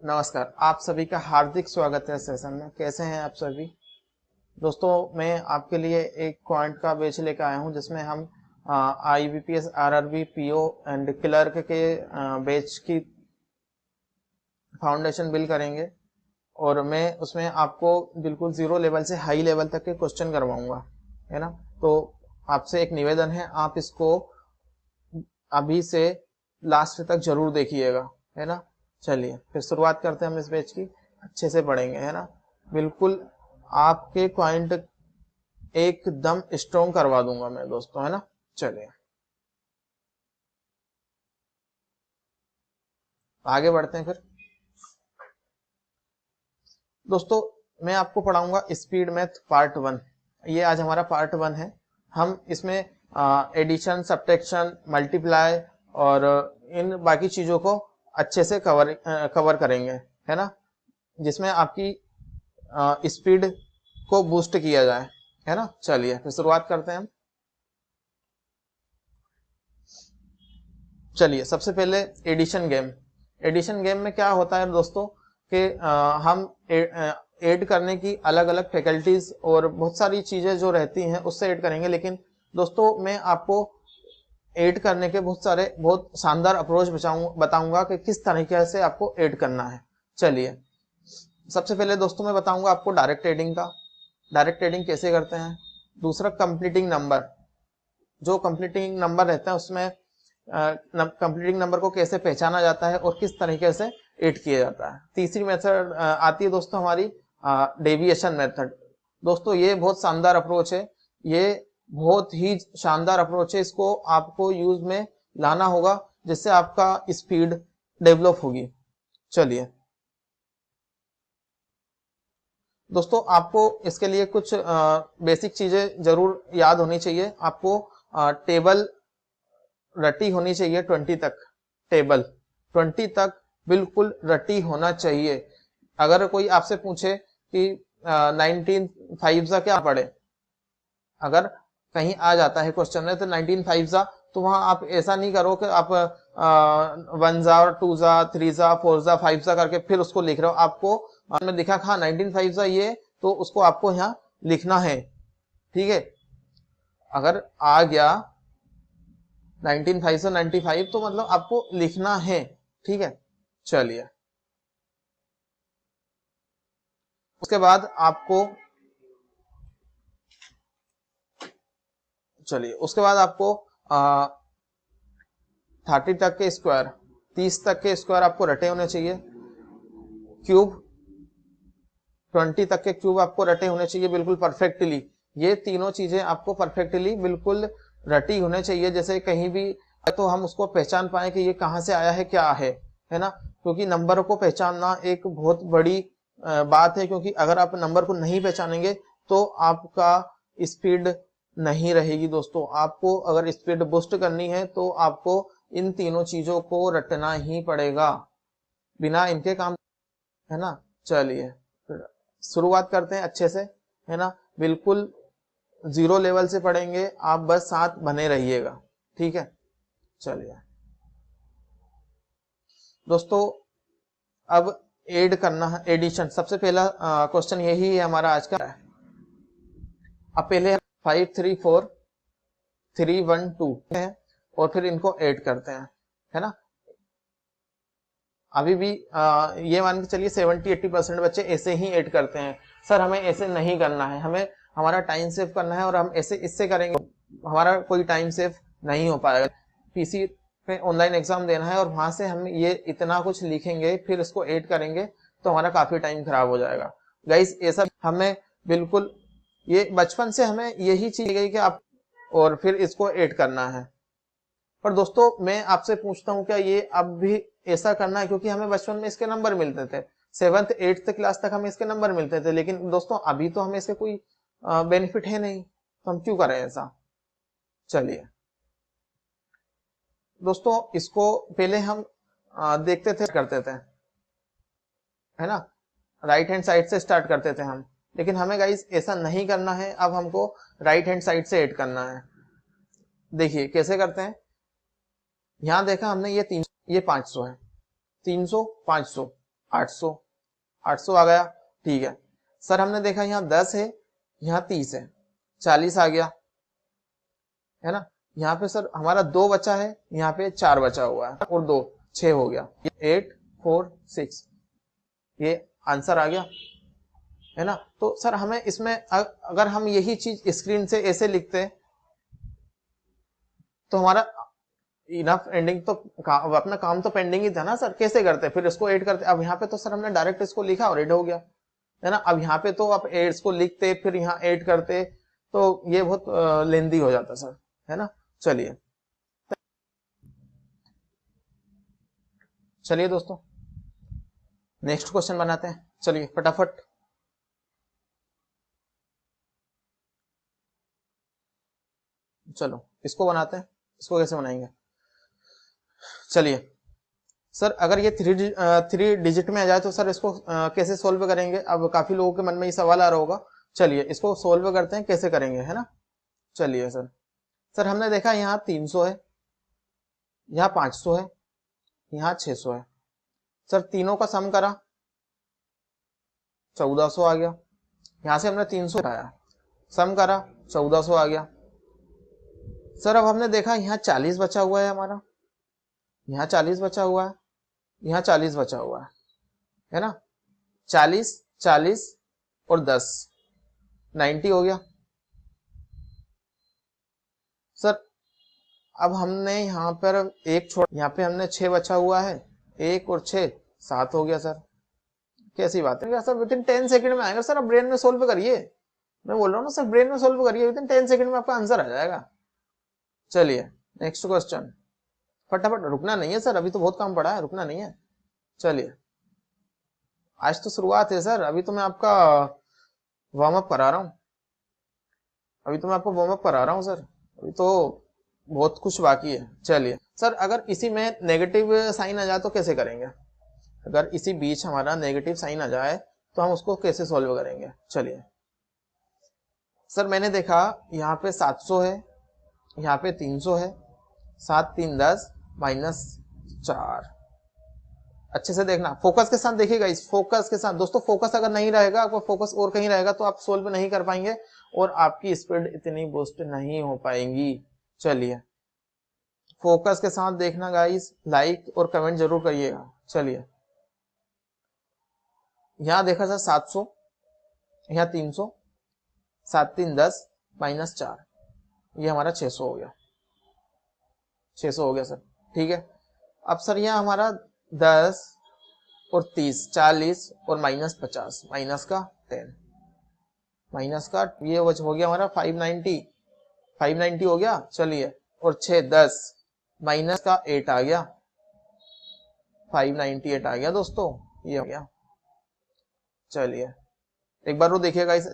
नमस्कार, आप सभी का हार्दिक स्वागत है सेशन में। कैसे हैं आप सभी दोस्तों? मैं आपके लिए एक क्वांट का बैच लेकर आया हूं जिसमें हम IBPS, RRB, PO and clerk के बैच की फाउंडेशन बिल्ड करेंगे और मैं उसमें आपको बिल्कुल जीरो लेवल से हाई लेवल तक के क्वेश्चन करवाऊंगा, है ना। तो आपसे एक निवेदन है, आप इसको अभी से लास्ट तक जरूर देखिएगा, है ना। चलिए फिर शुरुआत करते हैं हम इस बैच की। अच्छे से पढ़ेंगे, है ना। बिल्कुल आपके पॉइंट एकदम स्ट्रॉन्ग करवा दूंगा मैं दोस्तों, है ना। चलिए आगे बढ़ते हैं फिर दोस्तों। मैं आपको पढ़ाऊंगा स्पीड मैथ पार्ट 1। ये आज हमारा पार्ट 1 है। हम इसमें एडिशन, सब्ट्रैक्शन, मल्टीप्लाई और इन बाकी चीजों को अच्छे से कवर करेंगे, है ना। जिसमें आपकी स्पीड को बूस्ट किया जाए, है ना। चलिए फिर शुरुआत करते हैं हम। चलिए सबसे पहले एडिशन गेम। एडिशन गेम में क्या होता है दोस्तों कि हम ऐड करने की अलग अलग फैकल्टीज और बहुत सारी चीजें जो रहती हैं उससे ऐड करेंगे। लेकिन दोस्तों मैं आपको ऐड करने के बहुत शानदार अप्रोच बताऊंगा कि किस तरीके से आपको ऐड करना है। चलिए सबसे पहले दोस्तों मैं बताऊंगा आपको डायरेक्ट एडिंग का। डायरेक्ट एडिंग कैसे करते हैं। दूसरा कंप्लीटिंग नंबर, जो कंप्लीटिंग नंबर रहता है उसमें कंप्लीटिंग नंबर को कैसे पहचाना जाता है और किस तरीके से ऐड किया जाता है। तीसरी मेथड आती है दोस्तों हमारी डेविएशन मेथड। दोस्तों ये बहुत शानदार अप्रोच है, ये बहुत ही शानदार अप्रोच है। इसको आपको यूज में लाना होगा जिससे आपका स्पीड डेवलप होगी। चलिए दोस्तों आपको इसके लिए कुछ बेसिक चीजें जरूर याद होनी चाहिए। आपको टेबल रटी होनी चाहिए 20 तक। टेबल 20 तक बिल्कुल रटी होना चाहिए। अगर कोई आपसे पूछे कि 19 5 क्या पढ़े, अगर कहीं आ जाता है क्वेश्चन में तो 19 5 तो वहां आप ऐसा नहीं करो कि आप 1 2 3 4 5 करके फिर उसको लिख रहे हो। आपको में दिखा था 19 5 ये, तो उसको आपको यहाँ लिखना है, ठीक है। अगर आ गया 19 5 तो मतलब आपको लिखना है, ठीक है। चलिए उसके बाद आपको आपको 30 तक के स्क्वायर, 30 तक के स्क्वायर आपको रटे होने चाहिए। क्यूब 20 तक के क्यूब आपको रटे होने चाहिए बिल्कुल परफेक्टली। ये तीनों चीजें आपको परफेक्टली बिल्कुल रटी होने चाहिए। जैसे कहीं भी तो हम उसको पहचान पाए कि ये कहां से आया है, क्या है ना। क्योंकि नंबर को पहचानना एक बहुत बड़ी बात है, क्योंकि अगर आप नंबर को नहीं पहचानेंगे तो आपका स्पीड नहीं रहेगी दोस्तों। आपको अगर स्पीड बूस्ट करनी है तो आपको इन तीनों चीजों को रटना ही पड़ेगा, बिना इनके काम, है ना। चलिए शुरुआत करते हैं अच्छे से, है ना। बिल्कुल जीरो लेवल से पढ़ेंगे, आप बस साथ बने रहिएगा, ठीक है। चलिए दोस्तों अब ऐड करना है, एडिशन। सबसे पहला क्वेश्चन यही है हमारा आज का। अब पहले 5 3 4 3 1 2 है और फिर इनको ऐड करते हैं, है ना। अभी भी ये मान के चलिए 70-80% बच्चे ऐसे ही ऐड करते हैं। सर हमें ऐसे नहीं करना है, हमें हमारा टाइम सेव करना है और हम ऐसे इससे करेंगे, हमारा कोई टाइम सेव नहीं हो पाएगा। पीसी पे ऑनलाइन एग्जाम देना है और वहां से हम ये इतना कुछ लिखेंगे फिर इसको ऐड करेंगे तो हमारा काफी टाइम खराब हो जाएगा। गाइस ऐसा हमें बिल्कुल, ये बचपन से हमें यही चीज गई कि आप और फिर इसको ऐड करना है। पर दोस्तों मैं आपसे पूछता हूँ क्या ये अब भी ऐसा करना है? क्योंकि हमें बचपन में इसके नंबर मिलते थे, 7th 8th क्लास तक हमें इसके नंबर मिलते थे। लेकिन दोस्तों अभी तो हमें इसके कोई बेनिफिट है नहीं, तो हम क्यों करें ऐसा। चलिए दोस्तों इसको पहले हम देखते थे, करते थे, है ना। राइट हैंड साइड से स्टार्ट करते थे हम, लेकिन हमें गाइस ऐसा नहीं करना है। अब हमको राइट हैंड साइड से ऐड करना है। देखिए कैसे करते हैं। यहां देखा हमने ये 300, ये 500 है। 300 500 800, 800 आ गया, ठीक है सर। हमने देखा यहाँ 10 है, यहाँ 30 है, 40 आ गया, है ना। यहाँ पे सर हमारा 2 बचा है, यहाँ पे 4 बचा हुआ है, और 2 6 हो गया, 8 4 6, ये आंसर आ गया, है ना। तो सर हमें इसमें अगर हम यही चीज स्क्रीन से ऐसे लिखते तो हमारा इनफ एंडिंग तो अपना काम तो पेंडिंग ही था ना सर। कैसे करते फिर इसको ऐड करते। अब यहाँ पे तो सर हमने डायरेक्ट इसको लिखा और ऐड हो गया, है ना। अब यहाँ पे तो आप एड्स को लिखते फिर यहाँ ऐड करते तो ये बहुत लेंदी हो जाता सर, है ना। चलिए चलिए दोस्तों नेक्स्ट क्वेश्चन बनाते हैं, चलिए फटाफट। चलो इसको बनाते हैं, इसको कैसे बनाएंगे। चलिए सर अगर ये थ्री डिजिट में आ जाए तो सर इसको कैसे सोल्व करेंगे। अब काफी लोगों के मन में ये सवाल आ रहा होगा, चलिए इसको सोल्व करते हैं कैसे करेंगे, है ना। चलिए सर, सर हमने देखा यहाँ 300 है, यहाँ 500 है, यहाँ 600 है। सर तीनों का सम करा 1400 आ गया। यहाँ से हमने 300 आया, सम करा 1400 आ गया। सर अब हमने देखा यहाँ 40 बचा हुआ है हमारा, यहाँ 40 बचा हुआ है, यहाँ 40 बचा हुआ है ना। 40 40 और 10 90 हो गया। सर अब हमने यहाँ पर एक छोड़, यहाँ पे हमने 6 बचा हुआ है, 1 और 6 7 हो गया सर। कैसी बात है सर, विद इन 10 सेकंड में आएगा सर। आप ब्रेन में सोल्व करिए, मैं बोल रहा हूँ ना सर, ब्रेन में सोल्व करिए, विद इन 10 सेकंड में आपका आंसर आ जाएगा। चलिए नेक्स्ट क्वेश्चन, फटाफट, रुकना नहीं है सर, अभी तो बहुत काम पड़ा है, रुकना नहीं है। चलिए आज तो शुरुआत है सर, अभी तो मैं आपका वार्म अप करा रहा हूँ, अभी तो मैं आपको वार्म अप करा रहा हूँ सर, अभी तो बहुत कुछ बाकी है। चलिए सर अगर इसी में नेगेटिव साइन आ जाए तो कैसे करेंगे। अगर इसी बीच हमारा नेगेटिव साइन आ जाए तो हम उसको कैसे सॉल्व करेंगे। चलिए सर मैंने देखा यहाँ पे 700 है, यहाँ पे 300 है, 7 3 10 -4। अच्छे से देखना, फोकस के साथ देखिएगा, इस फोकस के साथ दोस्तों। फोकस अगर नहीं रहेगा, आपका फोकस और कहीं रहेगा तो आप सोल्व नहीं कर पाएंगे और आपकी स्पीड इतनी बूस्ट नहीं हो पाएंगी। चलिए फोकस के साथ देखना गाइस, लाइक और कमेंट जरूर करिएगा। चलिए यहाँ देखा सर 700, यहाँ 300, 7 3 10 -4, ये हमारा 600 हो गया, 600 हो गया सर, ठीक है। अब सर यहाँ हमारा 10 और 30 40 और -50, माइनस का 10, माइनस का ये हो गया हमारा 590, 590 हो गया। चलिए और 6 10 माइनस का 8 आ गया, 598 आ गया दोस्तों, ये हो गया। चलिए एक बार वो देखिएगा इस,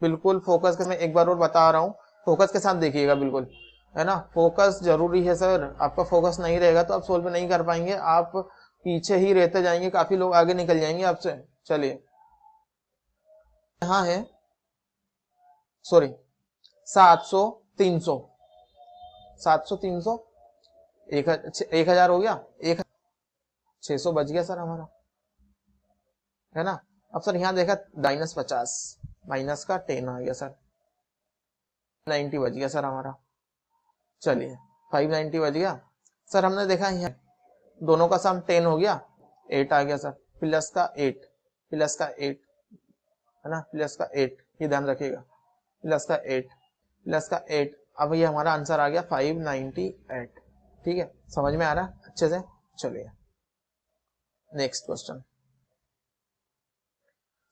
बिल्कुल फोकस के, मैं एक बार और बता रहा हूँ, फोकस के साथ देखिएगा बिल्कुल, है ना। फोकस जरूरी है सर, आपका फोकस नहीं रहेगा तो आप सोल्व नहीं कर पाएंगे, आप पीछे ही रहते जाएंगे, काफी लोग आगे निकल जाएंगे आपसे। चलिए यहाँ है, सॉरी 700 300, 700 300 1000 हो गया, 600 बच गया सर हमारा, है ना। अब सर यहाँ देखा -50, माइनस का 10 आ गया सर, 90 बच गया सर हमारा। चलिए 590 बच गया सर। हमने देखा यहाँ दोनों का सम 10 हो गया, 8 आ गया सर, प्लस का 8, प्लस का 8, है ना, प्लस का 8, ये ध्यान रखिएगा, प्लस का 8, प्लस का 8। अब ये हमारा आंसर आ गया 598, ठीक है, समझ में आ रहा है अच्छे से। चलिए नेक्स्ट क्वेश्चन,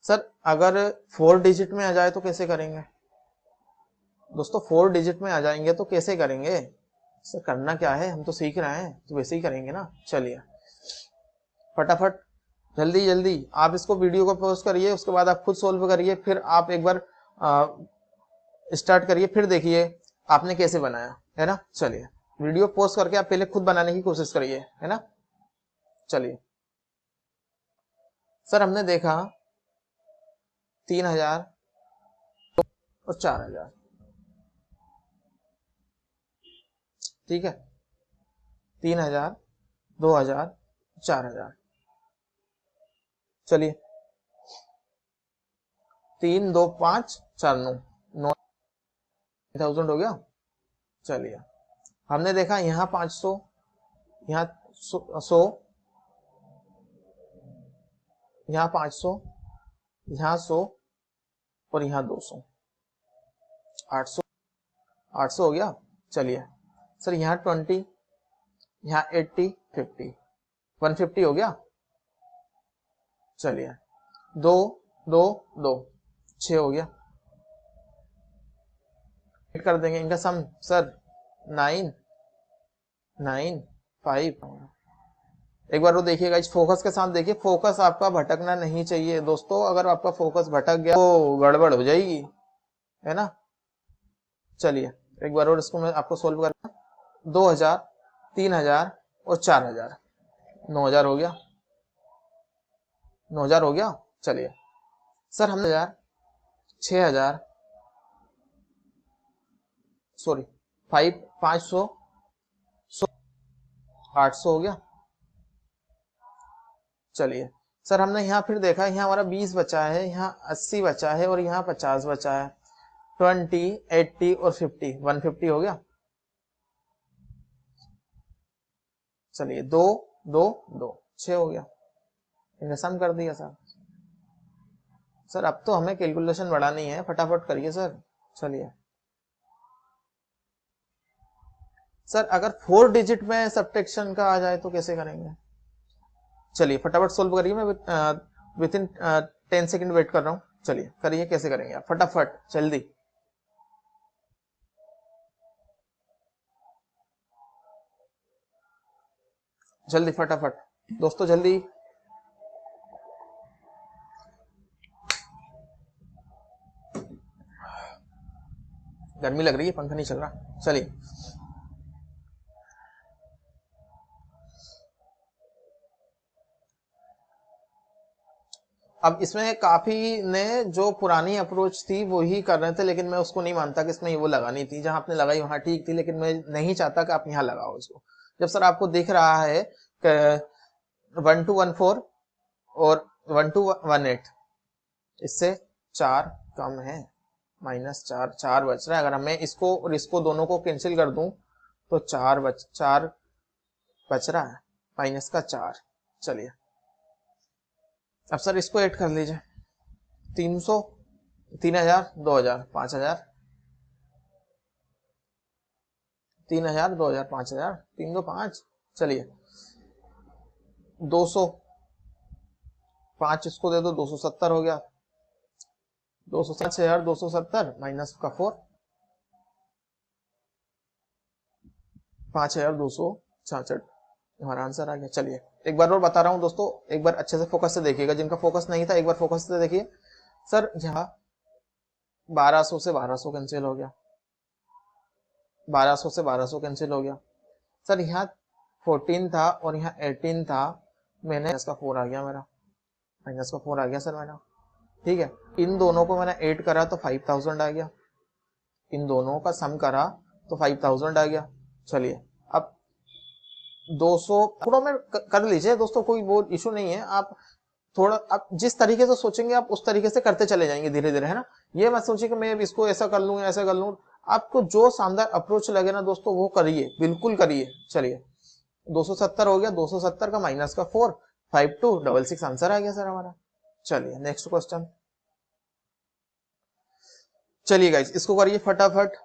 सर अगर 4 डिजिट में आ जाए तो कैसे करेंगे दोस्तों। 4 डिजिट में आ जाएंगे तो कैसे करेंगे सर, करना क्या है, हम तो सीख रहे हैं तो वैसे ही करेंगे ना। चलिए फटाफट जल्दी जल्दी आप इसको वीडियो को पॉज करिए, उसके बाद आप खुद सोल्व करिए, फिर आप एक बार स्टार्ट करिए, फिर देखिए आपने कैसे बनाया, है ना। चलिए वीडियो पॉज करके आप पहले खुद बनाने की कोशिश करिए, है ना। चलिए सर हमने देखा 3000 और 4000, ठीक है, 3000 2000 4000। चलिए 3 2 5 4 9 9,000 हो गया। चलिए हमने देखा यहाँ 500, यहाँ 100, यहाँ 500, यहाँ 100 और यहाँ 200, 800 800 हो गया। चलिए सर यहाँ 20, यहाँ 80, 50, 150 हो गया। चलिए 2 2 2 6 हो गया। कर देंगे इनका सम सर 9 9 5। एक बार वो देखिएगा, इस फोकस के साथ देखिए, फोकस आपका भटकना नहीं चाहिए दोस्तों। अगर आपका फोकस भटक गया तो गड़बड़ हो जाएगी, है ना। चलिए एक बार और इसको मैं आपको सोल्व करना। 2000, 3000 और 4000, 9000 हो गया। 9000 हो गया। चलिए सर हमने 6000 सॉरी 500 800 हो गया। चलिए सर हमने यहाँ फिर देखा, यहाँ हमारा 20 बचा है, यहाँ 80 बचा है और यहाँ 50 बचा है। 20, 80 और 50, 150 हो गया। चलिए 2 2 2 6 हो गया। इनका सम कर दिया सर। सर अब तो हमें कैलकुलेशन बढ़ानी है, फटाफट करिए सर। चलिए सर अगर 4 डिजिट में सब्ट्रैक्शन का आ जाए तो कैसे करेंगे? चलिए फटाफट सोल्व करिए, मैं विद इन 10 सेकंड वेट कर रहा हूँ। चलिए करिए, कैसे करेंगे आप, फटाफट जल्दी। जल्दी फटाफट दोस्तों जल्दी। गर्मी लग रही है, पंखा नहीं चल रहा। चलिए अब इसमें काफी ने जो पुरानी अप्रोच थी वो ही कर रहे थे, लेकिन मैं उसको नहीं मानता कि इसमें वो लगानी थी। जहां आपने लगाई वहां ठीक थी, लेकिन मैं नहीं चाहता कि आप यहाँ लगाओ इसको। जब सर आपको दिख रहा है 1214 और 1218, इससे 4 कम है, -4, 4 बच रहा है। अगर मैं इसको और इसको दोनों को कैंसिल कर दूं तो 4 बच रहा है, -4। चलिए अब सर इसको ऐड कर लीजिए। 300, 3000, 2000, 5000, 3000, 2000, 5000, 3 2 5। चलिए 200, 5 इसको दे दो, 270 हो गया। 270, 270 माइनस का 4, 5266 हमारा आंसर आ गया। चलिए एक बार और बता रहा हूं दोस्तों, एक बार अच्छे से फोकस से देखिएगा। जिनका फोकस नहीं था एक बार फोकस से देखिए। सर यहाँ 1200 से 1200 कैंसिल हो गया, 1200 से 1200 कैंसिल हो गया। सर यहाँ 14 था और यहाँ 18 था, मैंने इसका 4 आ गया, मेरा माइनस का 4 आ गया सर मेरा। ठीक है, इन दोनों को मैंने ऐड करा तो 5000 आ गया, इन दोनों का सम करा तो 5000 आ गया। चलिए अब 200 थोड़ा में कर लीजिए दोस्तों, कोई वो इशू नहीं है। आप थोड़ा आप जिस तरीके से सोचेंगे आप उस तरीके से करते चले जाएंगे धीरे धीरे, है ना। ये मत सोचिए कि मैं इसको ऐसा कर लूं ऐसा कर लूं। आपको जो शानदार अप्रोच लगे ना दोस्तों वो करिए, बिल्कुल करिए। चलिए 270 हो गया, 270 का माइनस का 4, 5266 आंसर आ गया सर हमारा। चलिए नेक्स्ट क्वेश्चन। चलिए गाइस इसको करिए फटाफट।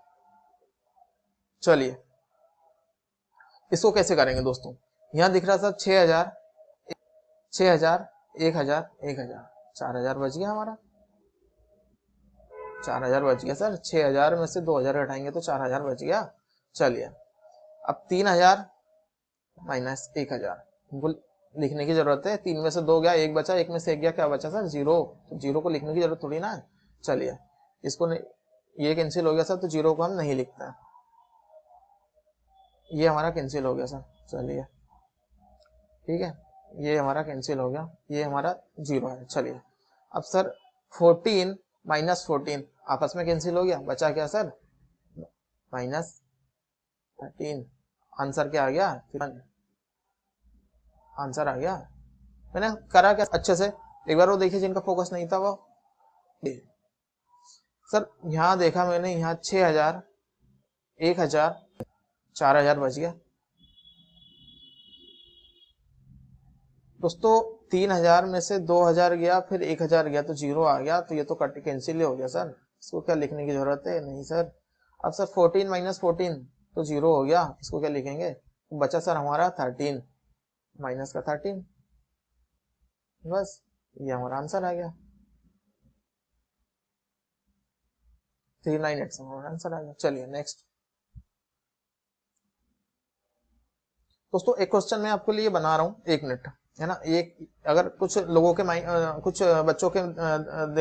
चलिए इसको कैसे करेंगे दोस्तों, यहां दिख रहा सर 6000, 6000, 1000, 1000, 4000 बच गया हमारा। 4000 बच गया सर, 6000 में से 2000 घटाएंगे तो 4000 बच गया। चलिए अब 3000 माइनस 1000 इनको लिखने की जरूरत है। 3 में से 2 गया, 1 बचा, 1 में से 1 गया, क्या बचा सर 0। तो 0 को लिखने की जरूरत थोड़ी ना है। चलिए इसको ये कैंसिल हो गया सर, तो 0 को हम नहीं लिखते, ये हमारा कैंसिल हो गया सर। चलिए ठीक है, ये हमारा कैंसिल हो गया, ये हमारा 0 है। चलिए अब सर 14 माइनस 14 आपस में कैंसिल हो गया, बचा क्या सर -13। आंसर क्या आ गया, आंसर आ गया। मैंने करा क्या अच्छे से, एक बार वो देखिए जिनका फोकस नहीं था वो। सर यहाँ देखा मैंने, यहाँ 6000, 1000, 4000 बच गया दोस्तों। 3000 में से 2000 गया, फिर 1000 गया तो 0 आ गया, तो ये तो कट कैंसिल हो गया सर, इसको क्या लिखने की जरूरत है? नहीं सर। अब सर 14 माइनस 14 तो 0 हो गया, इसको क्या लिखेंगे? बचा सर हमारा 13 माइनस का 13, बस ये हमारा आंसर आ गया। 398 हमारा आंसर आ गया। चलिए नेक्स्ट दोस्तों, एक क्वेश्चन मैं आपके लिए बना रहा हूँ, 1 मिनट है ना। एक अगर कुछ लोगों के कुछ बच्चों के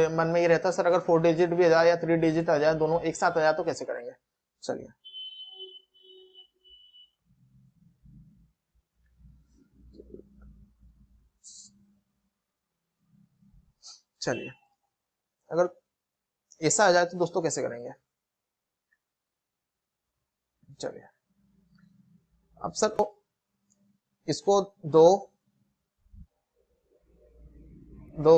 मन में ये रहता है सर, अगर 4 डिजिट भी आ जाए या 3 डिजिट आ जाए, दोनों एक साथ आ जाए तो कैसे करेंगे? चलिए चलिए अगर ऐसा आ जाए तो दोस्तों कैसे करेंगे? चलिए अब सर तो इसको 2 2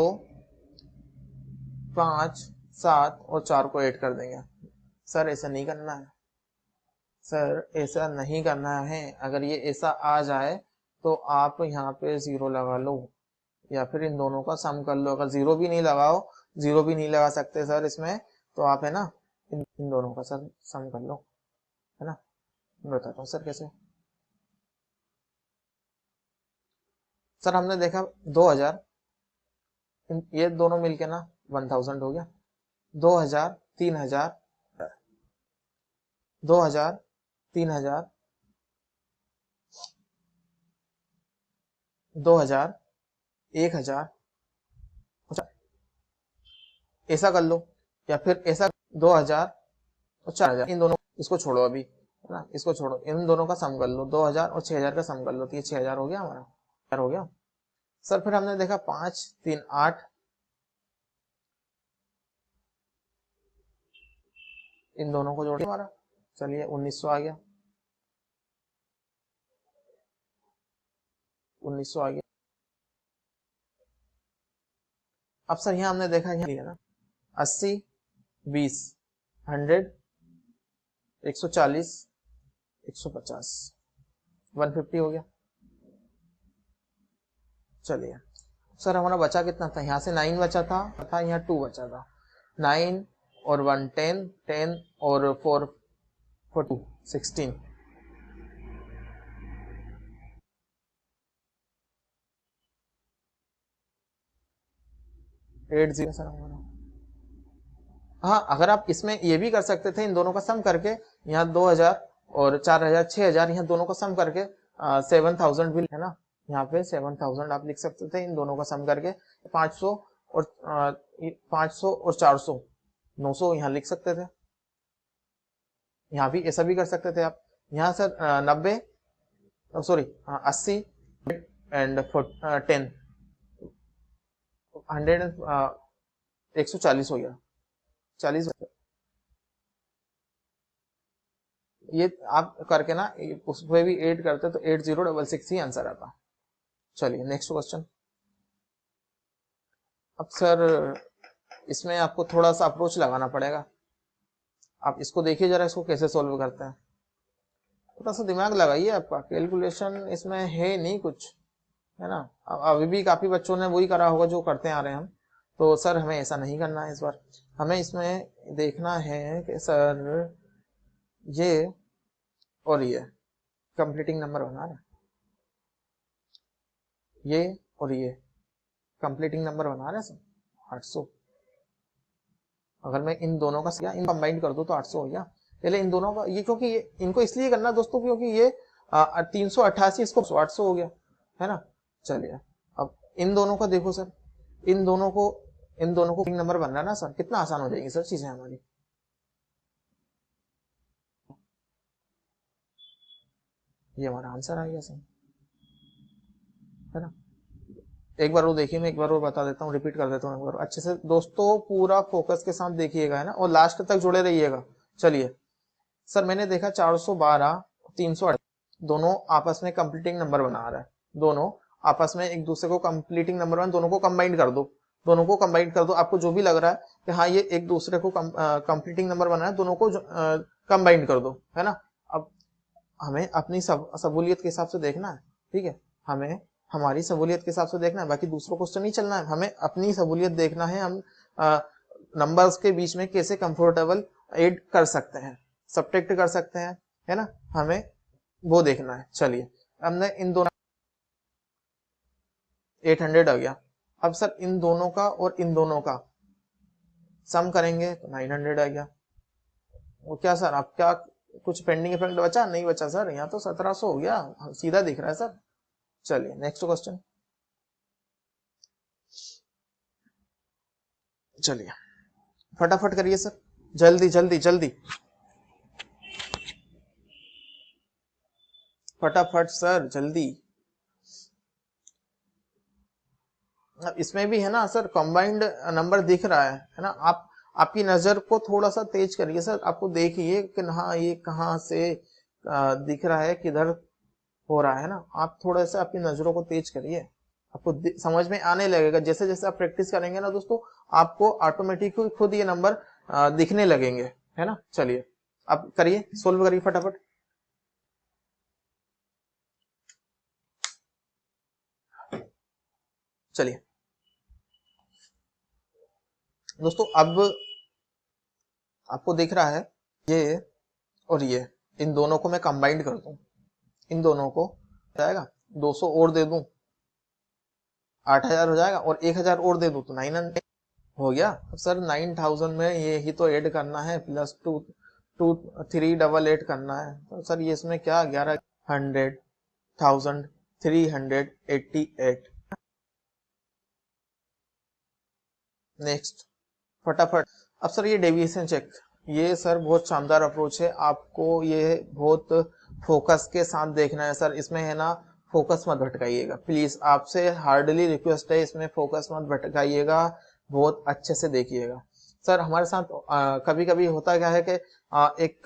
5 7 और 4 को ऐड कर देंगे। सर ऐसा नहीं करना है, सर ऐसा नहीं करना है। अगर ये ऐसा आ जाए तो आप यहाँ पे 0 लगा लो, या फिर इन दोनों का सम कर लो। अगर 0 भी नहीं लगाओ, 0 भी नहीं लगा सकते सर इसमें, तो आप है ना इन दोनों का सर सम कर लो, है ना। मैं बताता हूँ सर कैसे। सर हमने देखा 2000, ये दोनों मिलके ना 1000 हो गया। 2000, 3000, 2000, 3000, 2000, 1000, ऐसा कर लो, या फिर ऐसा 2000 और 4000, इन दोनों, इसको छोड़ो अभी, है ना, इसको छोड़ो, इन दोनों का सम कर लो, 2000 और 6000 का सम कर लो, तो ये 6000 हो गया हमारा, 6000 हो गया। सर फिर हमने देखा 5, 3, 8, इन दोनों को जोड़ हमारा, चलिए 1900 आ गया, 1900 आ गया। अब सर यहाँ हमने देखा, यहाँ ना 80, 20, 100, 140, 150, 150 हो गया। चलिए सर हमारा बचा कितना था? यहाँ से 9 बचा था यहाँ 2 बचा था। 9 और 1 10, 10 और 4 2 16, 80 सर हमारा। हाँ अगर आप इसमें ये भी कर सकते थे, इन दोनों का सम करके, यहाँ 2000 और 4000, 6000, यहाँ दोनों का सम करके 7000 भी है ना, यहाँ पे 7000 आप लिख सकते थे इन दोनों का सम करके। 500 और 500 और 400, 900 यहाँ लिख सकते थे। यहाँ भी ऐसा भी कर सकते थे आप। यहाँ सर 90, सॉरी 80 एंड 10, 100, 140 हो गया, 40। ये आप करके ना उसमें भी ऐड करते तो 8066 ही आंसर आता। चलिए नेक्स्ट क्वेश्चन। अब सर इसमें आपको थोड़ा सा अप्रोच लगाना पड़ेगा। आप इसको देखिए जरा, इसको कैसे सोल्व करते हैं, थोड़ा सा दिमाग लगाइए। आपका कैलकुलेशन इसमें है नहीं कुछ, है ना। अभी भी काफी बच्चों ने वही करा होगा जो करते आ रहे हैं हम। तो सर हमें ऐसा नहीं करना है इस बार। हमें इसमें देखना है कि सर ये और ये कंप्लीटिंग नंबर बना रहे हैं, ये और ये कंप्लीटिंग नंबर बना रहे हैं सर 800। अगर मैं इन दोनों का इन कंबाइंड कर दूं तो 800 हो गया। पहले इन दोनों का ये, क्योंकि ये इनको इसलिए करना दोस्तों क्योंकि ये 388, इसको 800 हो गया, है ना। चलिए अब इन दोनों का देखो सर, इन दोनों को नंबर बन रहा है ना सर, कितना आसान हो जाएगी सर चीजें हमारी। ये हमारा आंसर आ गया सर, है ना। एक बार वो देखिए, मैं एक बार वो बता देता हूँ, रिपीट कर देता हूँ एक बार अच्छे से दोस्तों, पूरा फोकस के साथ देखिएगा, है ना, और लास्ट तक जुड़े रहिएगा। चलिए सर मैंने देखा 412, 308 दोनों आपस में कंप्लीटिंग नंबर बना रहा है, दोनों आपस में एक दूसरे को कंप्लीटिंग नंबर वन दोनों को कंबाइन कर दो, दोनों को कंबाइन कर दो। आपको जो भी लग रहा है कि हाँ ये एक दूसरे को कंप्लीटिंग नंबर बना है, दोनों को कंबाइन कर दो, है ना। अब हमें अपनी सहूलियत के हिसाब से देखना है, ठीक है, हमें हमारी सहूलियत के हिसाब से देखना है, बाकी दूसरों को तो नहीं चलना है, हमें अपनी सहूलियत देखना है। हम नंबर्स के बीच में कैसे कंफर्टेबल ऐड कर सकते हैं, सब्ट्रैक्ट कर सकते हैं, है ना, हमें वो देखना है। चलिए हमने इन दोनों 800 आ गया। अब सर इन दोनों का और इन दोनों का सम करेंगे तो 900 आ गया। वो क्या सर, आप क्या कुछ पेंडिंग इफेक्ट बचा? नहीं बचा सर, यहाँ तो 1700 हो गया, सीधा दिख रहा है सर। चलिए नेक्स्ट क्वेश्चन, चलिए फटाफट करिए सर, जल्दी जल्दी जल्दी, फटाफट सर जल्दी। इसमें भी है ना सर कंबाइंड नंबर दिख रहा है ना। आप आपकी नजर को थोड़ा सा तेज करिए सर, आपको देखिए कि हाँ ये कहाँ से दिख रहा है, किधर हो रहा है ना। आप थोड़ा सा अपनी नजरों को तेज करिए, आपको समझ में आने लगेगा। जैसे जैसे आप प्रैक्टिस करेंगे ना दोस्तों, आपको ऑटोमेटिकली खुद ये नंबर दिखने लगेंगे, है ना। चलिए आप करिए, सोल्व करिए फटाफट। चलिए दोस्तों, अब आपको दिख रहा है ये और ये, इन दोनों को मैं कंबाइंड कर दूं, इन दोनों को जाएगा 200 और दे दूं 8000 हो जाएगा, और 1000 और दे दूं तो 900 हो गया। अब सर 9000 में ये ही तो ऐड करना है, प्लस 388 करना है, तो सर ये इसमें क्या 11,388। नेक्स्ट फटाफट। अब सर ये डेविएशन चेक, ये सर बहुत शानदार अप्रोच है, आपको ये बहुत फोकस के साथ देखना है सर। इसमें है ना फोकस मत भटकाइएगा प्लीज, आपसे हार्डली रिक्वेस्ट है, इसमें फोकस मत भटकाइएगा, बहुत अच्छे से देखिएगा सर। हमारे साथ कभी कभी होता क्या है कि एक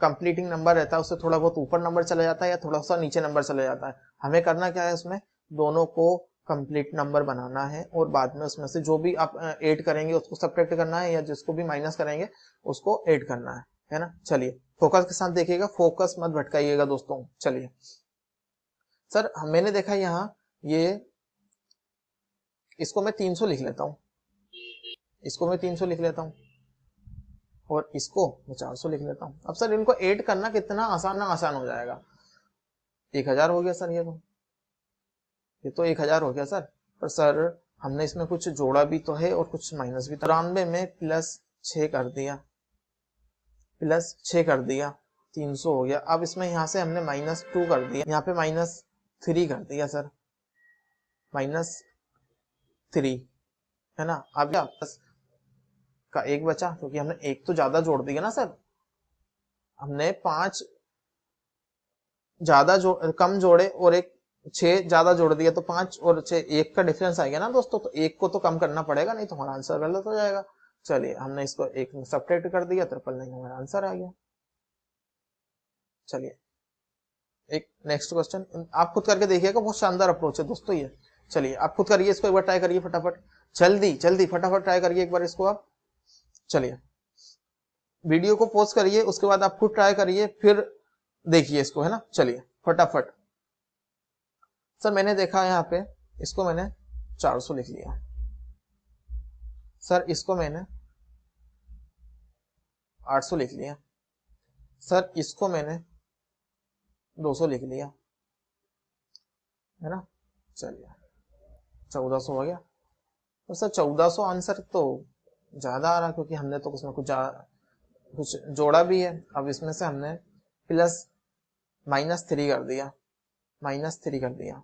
कंप्लीटिंग नंबर रहता है, उससे थोड़ा बहुत ऊपर नंबर चला जाता है या थोड़ा सा नीचे नंबर चला जाता है। हमें करना क्या है, उसमें दोनों को कंप्लीट नंबर बनाना है, और बाद में उसमें से जो भी आप ऐड करेंगे उसको सब्ट्रैक्ट करना है, या जिसको भी माइनस करेंगे उसको ऐड करना है ना। चलिए फोकस के साथ देखिएगा, फोकस मत भटकाइएगा दोस्तों। चलिए सर मैंने देखा यहाँ ये, इसको मैं 300 लिख लेता हूँ, इसको मैं 300 लिख लेता हूँ, और इसको मैं 400 लिख लेता हूँ। अब सर इनको ऐड करना कितना आसान हो जाएगा। 1000 हो गया सर, ये तो 1000 हो गया सर। पर सर हमने इसमें कुछ जोड़ा भी तो है और कुछ माइनस भी। 93 में प्लस 6 कर दिया, प्लस 6 कर दिया, 300 हो गया। अब इसमें यहाँ से हमने -2 कर दिया, यहाँ पे -3 कर दिया सर, -3, है ना। अब क्या प्लस का 1 बचा, क्योंकि हमने 1 तो ज्यादा जोड़ दिया ना सर, हमने 5 ज्यादा कम जोड़े और 6 ज्यादा जोड़ दिया, तो 5 और 6 1 का डिफरेंस आ गया ना दोस्तों, तो 1 को तो कम करना पड़ेगा, नहीं तो हमारा आंसर गलत हो जाएगा। चलिए हमने इसको 1 में सब्ट्रैक्ट कर दिया, 999 हमारा आंसर आ गया। चलिए एक नेक्स्ट क्वेश्चन, आप खुद करके देखिएगा, बहुत शानदार अप्रोच है दोस्तों ये। चलिए आप खुद करिए इसको, एक बार ट्राई करिए फटाफट, जल्दी जल्दी फटाफट ट्राई करिए एक बार इसको आप। चलिए वीडियो को पॉज करिए, उसके बाद आप खुद ट्राई करिए, फिर देखिए इसको, है ना। चलिए फटाफट। सर मैंने देखा यहाँ पे, इसको मैंने 400 लिख लिया सर, इसको मैंने 800 लिख लिया सर, इसको मैंने 200 लिख लिया, है ना। चलिए 1400 हो गया। तो सर 1400 आंसर तो ज्यादा आ रहा, क्योंकि हमने तो उसमें कुछ जोड़ा भी है। अब इसमें से हमने प्लस -3 कर दिया, -3 कर दिया,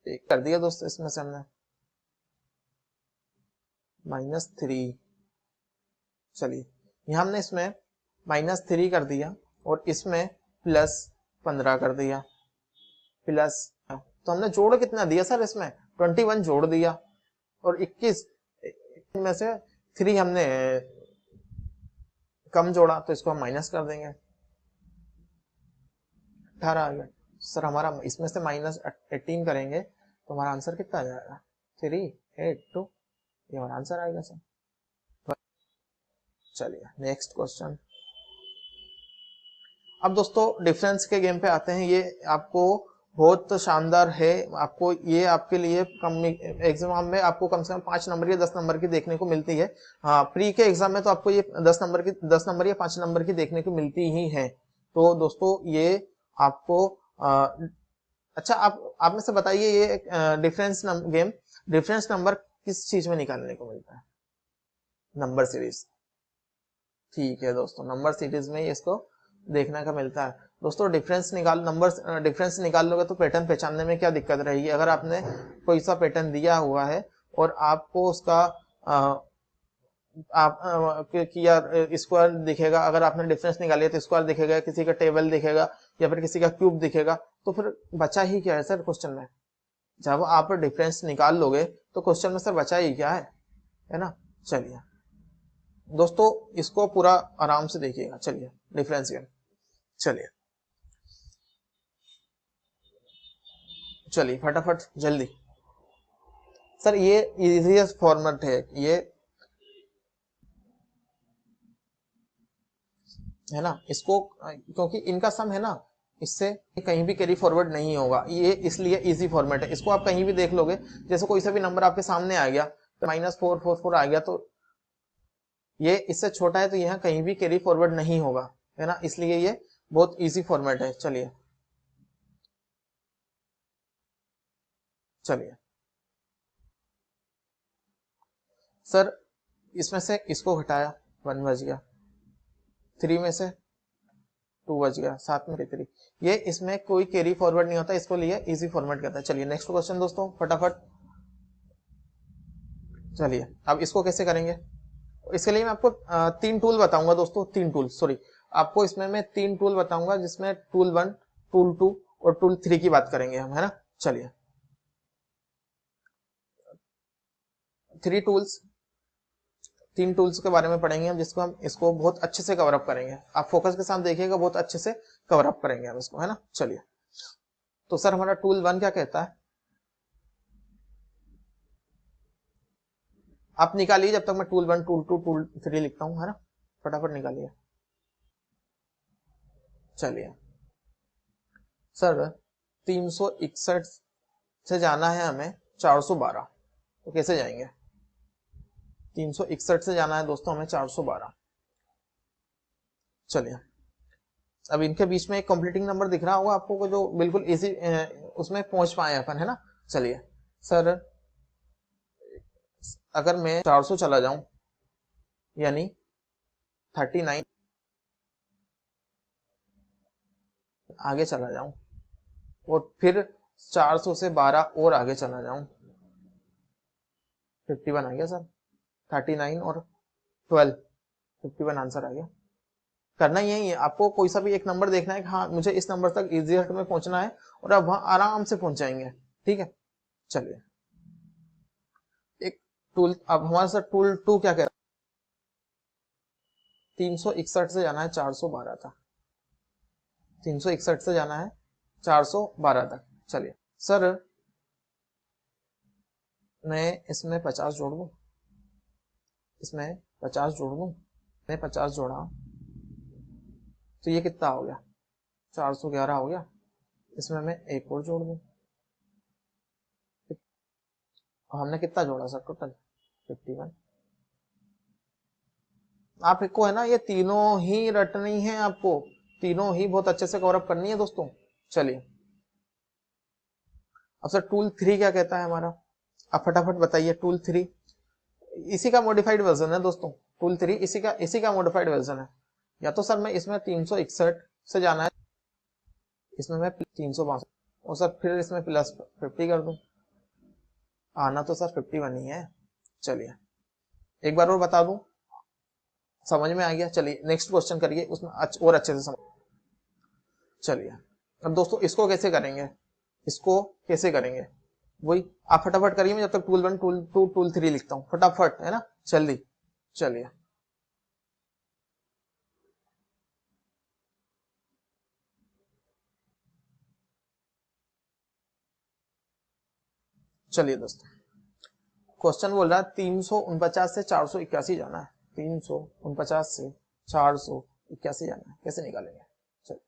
एक कर दिया दोस्तों, इसमें से हमने -3। चलिए यहाँ हमने इसमें -3 कर दिया, और इसमें +15 कर दिया, प्लस, तो हमने जोड़ कितना दिया सर, इसमें 21 जोड़ दिया, और 21 में से 3 हमने कम जोड़ा, तो इसको हम माइनस कर देंगे, 18 आ गया सर हमारा। इसमें से -18 करेंगे तो हमारा आंसर कितना आ जाएगा 382, ये हमारा आंसर आएगा सर। चलिए नेक्स्ट क्वेश्चन। अब दोस्तों डिफरेंस के गेम पे आते हैं। ये आपको बहुत शानदार है, आपको ये आपके लिए कम एग्जाम में आपको कम से कम 5 नंबर या 10 नंबर की देखने को मिलती है। हाँ, प्री के एग्जाम में तो आपको ये 10 नंबर या 5 नंबर की देखने को मिलती ही है। तो दोस्तों ये आपको अच्छा आप में से बताइए, ये डिफरेंस नंबर किस चीज में निकालने को मिलता है? Number series. ठीक है दोस्तों, नंबर सीरीज में इसको देखने का मिलता है। दोस्तों डिफरेंस निकाल लोगे तो पैटर्न पहचानने में क्या दिक्कत रहेगी? अगर आपने कोई सा पैटर्न दिया हुआ है और आपको उसका स्क्वायर दिखेगा, अगर आपने डिफरेंस निकाली है तो स्क्वायर दिखेगा, किसी का टेबल दिखेगा या फिर किसी का क्यूब दिखेगा, तो फिर बचा ही क्या है सर क्वेश्चन में? जब आप डिफरेंस निकाल लोगे तो क्वेश्चन में सर बचा ही क्या है ना। चलिए दोस्तों इसको पूरा आराम से देखिएगा। चलिए डिफरेंस गेम, चलिए फटाफट जल्दी। सर ये इजीएस्ट फॉर्मेट है ये, है ना। इसको क्योंकि इनका सम है ना, इससे कहीं भी कैरी फॉरवर्ड नहीं होगा, ये इसलिए इजी फॉर्मेट है। इसको आप कहीं भी देख लोगे, जैसे कोई सा भी नंबर आपके सामने आ गया तो -444 आ गया, तो ये इससे छोटा है तो यहाँ कहीं भी कैरी फॉरवर्ड नहीं होगा, है ना। इसलिए ये बहुत इजी फॉर्मेट है। चलिए चलिए सर, इसमें से इसको घटाया 1 बच गया, 3 में से 2 बच गया, 7 में 3। ये इसमें कोई कैरी फॉरवर्ड नहीं होता, इसको लिए इजी फॉर्मेट कहता है। चलिए नेक्स्ट क्वेश्चन दोस्तों फटाफट। चलिए अब इसको कैसे करेंगे, इसके लिए मैं आपको 3 टूल बताऊंगा दोस्तों। 3 टूल, सॉरी, आपको इसमें मैं 3 टूल बताऊंगा, जिसमें टूल 1, टूल 2 और टूल 3 की बात करेंगे हम, है ना। चलिए 3 टूल्स के बारे में पढ़ेंगे हम, जिसको हम इसको बहुत अच्छे से कवर अप करेंगे। आप फोकस के साथ देखिएगा, बहुत अच्छे से कवर अप करेंगे हम इसको, है ना। चलिए तो सर हमारा टूल 1 क्या कहता है, आप निकालिए जब तक मैं टूल 1, टूल 2, टूल 3 लिखता हूं, है ना। फटाफट निकालिए। चलिए सर 361 से जाना है हमें 412, तो कैसे जाएंगे? 361 से जाना है दोस्तों हमें 412। चलिए अब इनके बीच में एक कंप्लीटिंग नंबर दिख रहा होगा आपको, जो बिल्कुल इजी उसमें पहुंच पाए अपन, है ना। चलिए सर, अगर मैं 400 चला जाऊं, यानी 39 आगे चला जाऊं, और फिर 400 से 12 और आगे चला जाऊं, 51 आ गया सर। 39 और 12, 51 आंसर आ गया। करना यही है, आपको कोई सा भी एक नंबर देखना है कि हाँ मुझे इस नंबर तक इजी हट में पहुंचना है, और आप वहां आराम से पहुंच जाएंगे। ठीक है चलिए एक टूल, अब हमारे साथ टूल 2 क्या कह रहा है? 361 से जाना है 412 तक, 361 से जाना है 412 तक। चलिए सर, मैं इसमें 50 जोड़ दूं, इसमें 50 जोड़ दूं, मैं 50 जोड़ा तो ये कितना हो गया? 411 हो गया। इसमें मैं एक और जोड़ दूं, हमने कितना जोड़ा सर टोटल? 51। आपको है ना ये तीनों ही रटनी है, आपको तीनों ही बहुत अच्छे से कवर अप करनी है दोस्तों। चलिए अब सर टूल 3 क्या कहता है हमारा, आप फटाफट बताइए। टूल 3 इसी का मॉडिफाइड वर्जन है दोस्तों, टूल 3 इसी का मॉडिफाइड वर्जन है। या तो सर मैं इसमें 361 से जाना है, इसमें मैं 362, और सर फिर इसमें +50 कर दूं, आना तो सर 51 ही है। चलिए एक बार और बता दूं, समझ में आ गया? चलिए नेक्स्ट क्वेश्चन करिए, उसमें और अच्छे से समझ। चलिए अब दोस्तों इसको कैसे करेंगे, इसको कैसे करेंगे वही आप फटाफट करिए, मैं जब तक टूल 1, टूल 2, टूल 3 लिखता हूं, फटाफट, है ना, जल्दी। चलिए चलिए दोस्तों, क्वेश्चन बोल रहा है 349 से 481 जाना है। 349 से 481 जाना है, कैसे निकालेंगे? चलिए,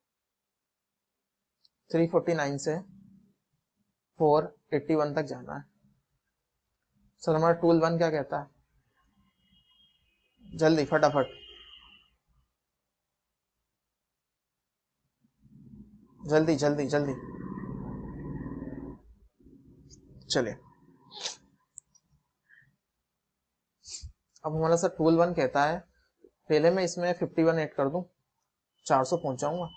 349 से 481 तक जाना है। सर हमारा टूल 1 क्या कहता है? जल्दी फटाफट, जल्दी जल्दी जल्दी। चलिए, अब हमारा सर टूल 1 कहता है, पहले मैं इसमें 51 ऐड कर दूं, 400 पहुंच जाऊंगा,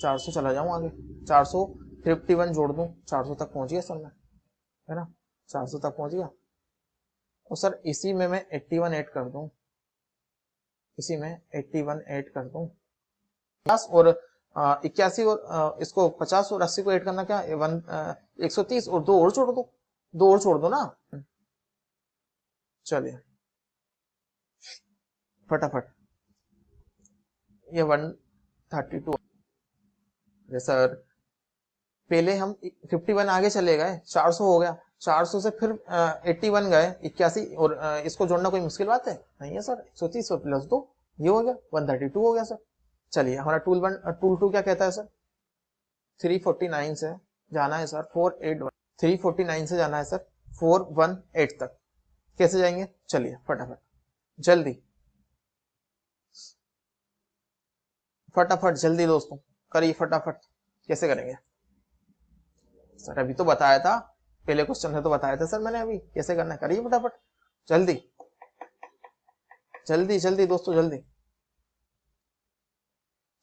400 चला जाऊं आगे, 451 जोड़ दूं, 400 तक पहुंच गया सर मैं, है ना, 400 तक पहुंच गया। और सर इसी में मैं 81 ऐड कर दूं, इसी में 81 ऐड कर दूं, 50 और 81 और इसको 50 और 80 को ऐड करना क्या, 130 और 2 और छोड़ दो, 2 और छोड़ दो ना। चलिए फटाफट, ये 132। सर पहले हम 51 आगे चले गए, 400 हो गया, 400 से फिर 81 गए, 81 और इसको जोड़ना कोई मुश्किल बात है? नहीं है सर, 130 और प्लस 2 ये हो गया 132 हो गया सर। चलिए, हमारा टूल 2 क्या कहता है सर? 349 से जाना है सर 481, 349 से जाना है सर 418 तक, कैसे जाएंगे? चलिए फटाफट जल्दी, फटाफट जल्दी दोस्तों करिए फटाफट, कैसे करेंगे? सर अभी तो बताया था, पहले क्वेश्चन में तो बताया था सर मैंने, अभी कैसे करना है करिए फटाफट जल्दी जल्दी जल्दी दोस्तों जल्दी।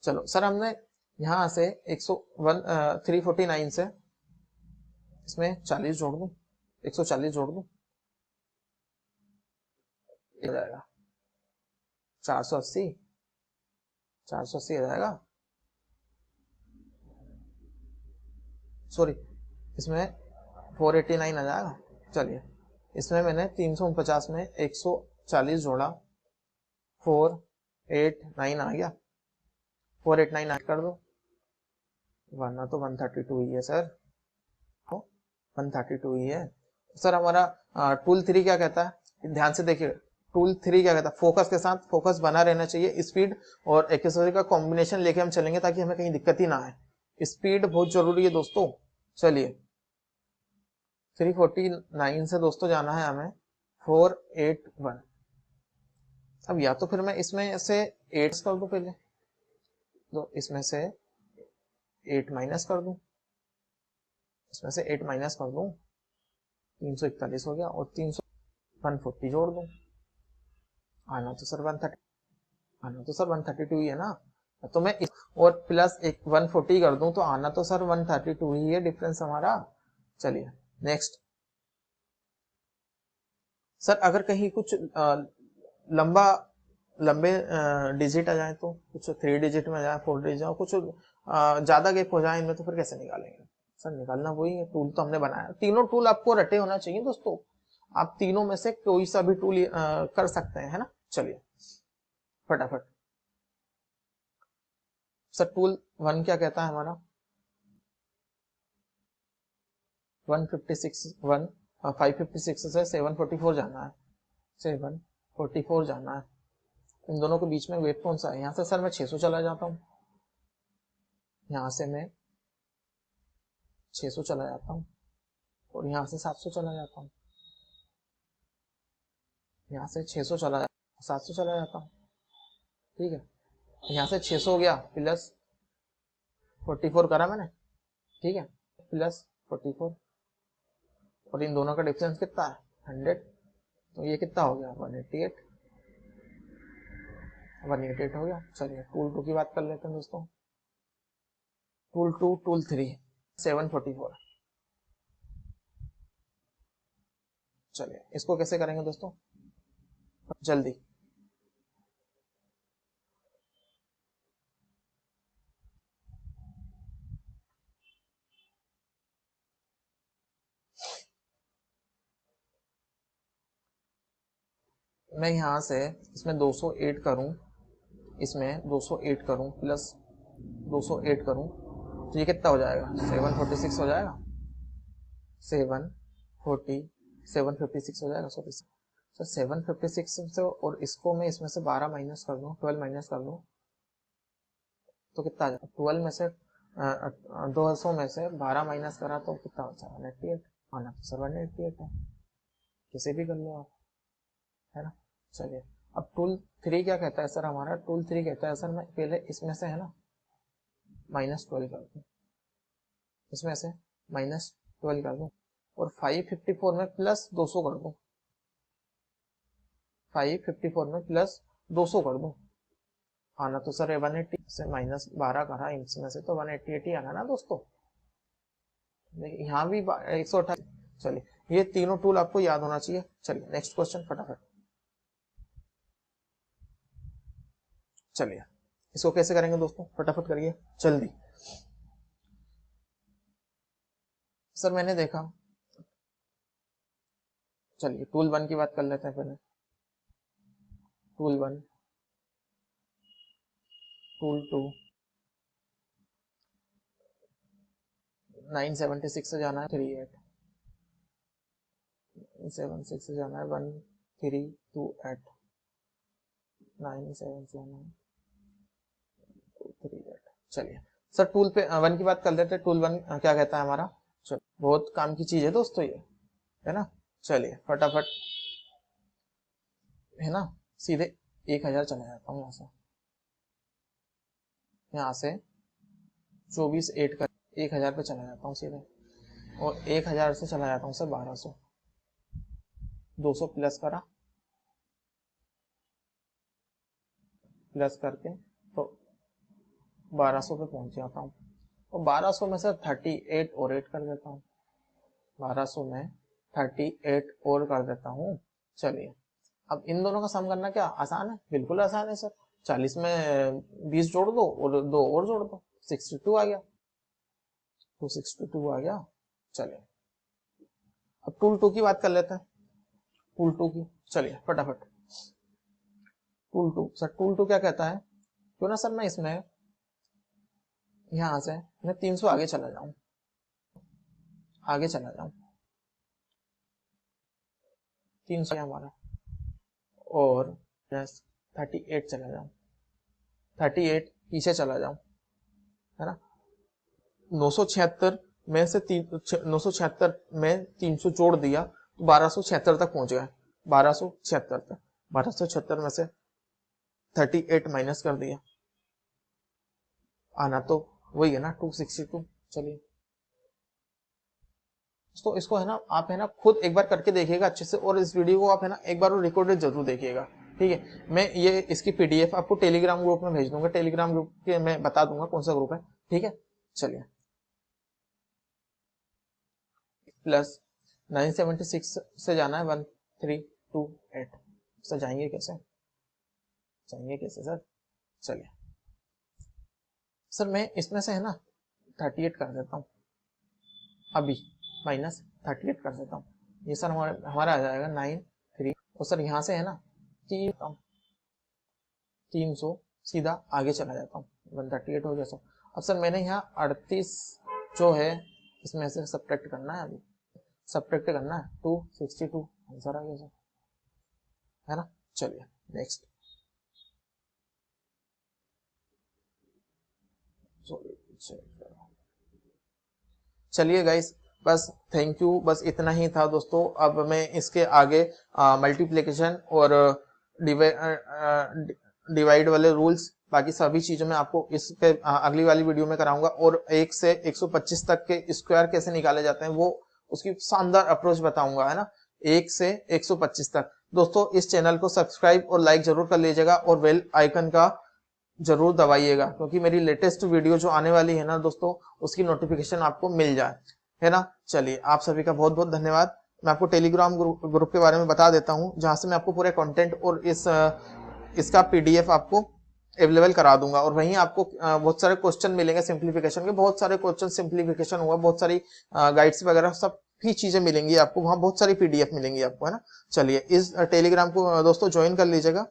चलो सर, हमने यहां से 349 से इसमें 40 जोड़ दूं, 140 जोड़ दूं, हो जाएगा 480, 480 आ जाएगा, सॉरी इसमें 489 आ जाएगा। चलिए, इसमें मैंने 349 में 140 जोड़ा, 489 आ गया, 489 ऐड कर दो, वरना तो 132 ही है सर, 132 ही है सर। हमारा टूल 3 क्या कहता है? ध्यान से देखिए, टूल 3 क्या कहता है? फोकस के साथ फोकस बना रहना चाहिए, स्पीड और एक्सेसरी का कॉम्बिनेशन लेके हम चलेंगे ताकि हमें कहीं दिक्कत ही ना आए, स्पीड बहुत जरूरी है दोस्तों। चलिए, 349 से दोस्तों जाना है हमें 481। अब या तो फिर मैं इसमें से 8 कर दूं पहले, तो इसमें से 8 माइनस कर दूं, इसमें से 8 माइनस कर दूं, 341 हो गया, और 140 जोड़ दूं, आना तो सर 130, आना तो सर 132 ही है ना, तो मैं और प्लस 140 कर दूं तो आना तो सर 132 ही है डिफरेंस हमारा। चलिए नेक्स्ट। सर अगर कहीं कुछ लंबे डिजिट आ जाए, तो कुछ 3 डिजिट में जाए, 4 डिजिट जाए, कुछ ज्यादा गैप हो जाए इनमें, तो फिर कैसे निकालेंगे? सर निकालना वही है, टूल तो हमने बनाया, तीनों टूल आपको रटे होना चाहिए दोस्तों, आप तीनों में से कोई सा भी टूल कर सकते हैं, है ना। चलिए फटाफट, सर टूल 1 क्या कहता है हमारा? 556 से 744 जाना है, 744 जाना है, इन दोनों के बीच में वेट कौन सा है? यहाँ से सर मैं 600 चला जाता हूँ, यहाँ से मैं 600 चला जाता हूँ, और यहाँ से 700 चला जाता हूँ, यहाँ से 600 चला 700 चला जाता हूँ, ठीक है, यहाँ से 600 हो गया, प्लस 44 करा मैंने, ठीक है, प्लस 44, और इन दोनों का डिफरेंस कितना है? 100, तो ये कितना हो गया? 188, 188 हो गया। चलिए टूल 2 की बात कर लेते हैं दोस्तों, टूल 2, टूल 3, 744। चलिए इसको कैसे करेंगे दोस्तों, जल्दी, मैं यहां से इसमें 208 करूं, इसमें 208 करूं, प्लस 208 करूं, तो ये कितना हो जाएगा? 746 हो जाएगा, 746 756 हो जाएगा, सॉरी सर 756 से, और इसको मैं इसमें से 12 माइनस कर दूं, 12 माइनस कर दूं तो कितना आ जाएगा, 12 में से 200 में से 12 माइनस करा तो कितना बचा, 188। हाँ ना, तो सर 188 है, किसे भी कर लो आप, है ना। चलिए अब टूल 3 क्या कहता है सर, हमारा टूल 3 कहता है सर मैं पहले इसमें से है ना -12 कर दूं, इसमें से -12 कर दूं, और 554 में प्लस 200 कर दूं, 554 में प्लस 200 कर दूं। हाँ ना, तो सर 180 से -12 करा इसमें से तो 188 ही आना ना दोस्तों, यहाँ भी 128। चलिए ये तीनों टूल आपको याद होना चाहिए। चलिए नेक्स्ट क्वेश्चन फटाफट। चलिए इसको कैसे करेंगे दोस्तों, फटाफट करिए जल्दी। सर मैंने देखा, चलिए टूल 1 की बात कर लेते हैं पहले। टूल 1, टूल 2, 976 से जाना है 38, 976 से जाना है 1328, 97 से जाना है 238। चलिए सर टूल पे 1 की बात कर लेते हैं। टूल 1 क्या कहता है हमारा, चलो बहुत काम की चीज है दोस्तों ये, है ना। चलिए फटाफट, है ना, सीधे 1000 चला जाता हूँ यहाँ से 24 8 कर 1000 पे चला जाता हूँ सीधे, और 1000 से चला जाता हूँ सर 1200, 200 प्लस करा, प्लस करके तो 1200 पे पहुंच जाता हूँ, और 1200 में से 38 और 8 कर देता हूँ, 1200 में 38 और कर देता हूँ। चलिए अब इन दोनों का सम करना क्या आसान है, बिल्कुल आसान है सर। 40 में 20 जोड़ दो और 2 और जोड़ दो, 62 आ गया, 262 आ गया। चलिए अब टूल 2 की बात कर लेते हैं, टूल 2 की। चलिए फटाफट टूल 2। सर टूल 2 क्या कहता है, क्यों ना सर मैं इसमें यहां से मैं 300 आगे चला जाऊं, आगे चला जाऊं 300 हमारा, और प्लस 38 चला जाऊं, 38 पीछे चला जाऊं, है ना। 976 में से 976 में 300 जोड़ दिया तो 1276 तक पहुंच गया, 1276 तक, 1276 में से 38 माइनस कर दिया, आना तो वही है ना 262। चलिए तो इसको है ना आप है ना खुद एक बार करके देखिएगा अच्छे से, और इस वीडियो को आप है ना एक बार रिकॉर्डेड जरूर देखिएगा, ठीक है। मैं ये इसकी पीडीएफ आपको टेलीग्राम ग्रुप में भेज दूंगा, टेलीग्राम ग्रुप के मैं बता दूंगा कौन सा ग्रुप है, ठीक है। चलिए प्लस 976 से जाना है 1328, सर जाएंगे कैसे, जाएंगे कैसे सर। चलिए सर मैं इसमें से है ना 38 कर देता हूँ अभी, -38 कर देता हूँ, ये सर हमारा आ जाएगा 93, और सर यहाँ से है ना 300 सीधा आगे चला जाता हूँ, 138 हो गया सर। अब सर मैंने यहाँ 38 जो है इसमें से सब्ट्रैक्ट करना है, अभी सब्ट्रैक्ट करना है 262, आंसर आ गया सर, है ना। चलिए नेक्स्ट, चलिए गाइस बस थैंक यू, बस इतना ही था दोस्तों। अब मैं इसके आगे मल्टीप्लिकेशन और डिवाइड वाले रूल्स, बाकी सभी चीजों में आपको इस पे अगली वाली वीडियो में कराऊंगा, और 1 से 125 तक के स्क्वायर कैसे निकाले जाते हैं वो उसकी शानदार अप्रोच बताऊंगा, है ना, 1 से 125 तक। दोस्तों इस चैनल को सब्सक्राइब और लाइक जरूर कर लीजिएगा, और बेल आइकन का जरूर दबाइएगा, क्योंकि मेरी लेटेस्ट वीडियो जो आने वाली है ना दोस्तों उसकी नोटिफिकेशन आपको मिल जाए, है ना। चलिए आप सभी का बहुत बहुत धन्यवाद। मैं आपको टेलीग्राम ग्रुप के बारे में बता देता हूं, जहां से मैं आपको पूरे कंटेंट और इसका पीडीएफ आपको अवेलेबल करा दूंगा, और वहीं आपको बहुत सारे क्वेश्चन मिलेंगे सिंप्लीफिकेशन के, बहुत सारे क्वेश्चन सिंप्लीफिकेशन हुआ, बहुत सारी गाइड्स वगैरह सब भी चीजें मिलेंगी आपको, वहां बहुत सारी पीडीएफ मिलेंगी आपको, है ना। चलिए इस टेलीग्राम को दोस्तों ज्वाइन कर लीजिएगा,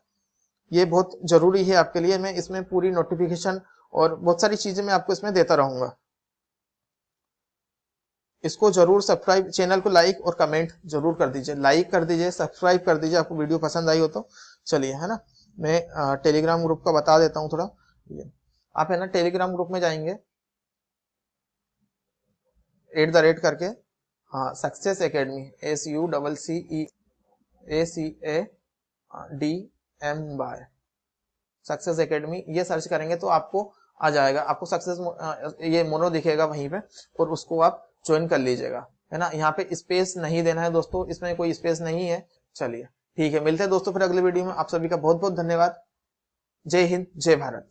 ये बहुत जरूरी है आपके लिए। मैं इसमें पूरी नोटिफिकेशन और बहुत सारी चीजें मैं आपको इसमें देता रहूंगा। इसको जरूर सब्सक्राइब, चैनल को लाइक और कमेंट जरूर कर दीजिए, लाइक कर दीजिए, सब्सक्राइब कर दीजिए आपको वीडियो पसंद आई हो तो। चलिए, है ना, मैं टेलीग्राम ग्रुप का बता देता हूँ थोड़ा। आप है ना टेलीग्राम ग्रुप में जाएंगे, @ करके, हाँ, success academy, SUCCEACADMY, success academy, ये सर्च करेंगे तो आपको आ जाएगा, आपको सक्सेस ये मोनो दिखेगा वहीं पे, और उसको आप ज्वाइन कर लीजिएगा, है ना। यहाँ पे स्पेस नहीं देना है दोस्तों, इसमें कोई स्पेस नहीं है। चलिए ठीक है, मिलते हैं दोस्तों फिर अगले वीडियो में। आप सभी का बहुत बहुत धन्यवाद। जय हिंद, जय भारत।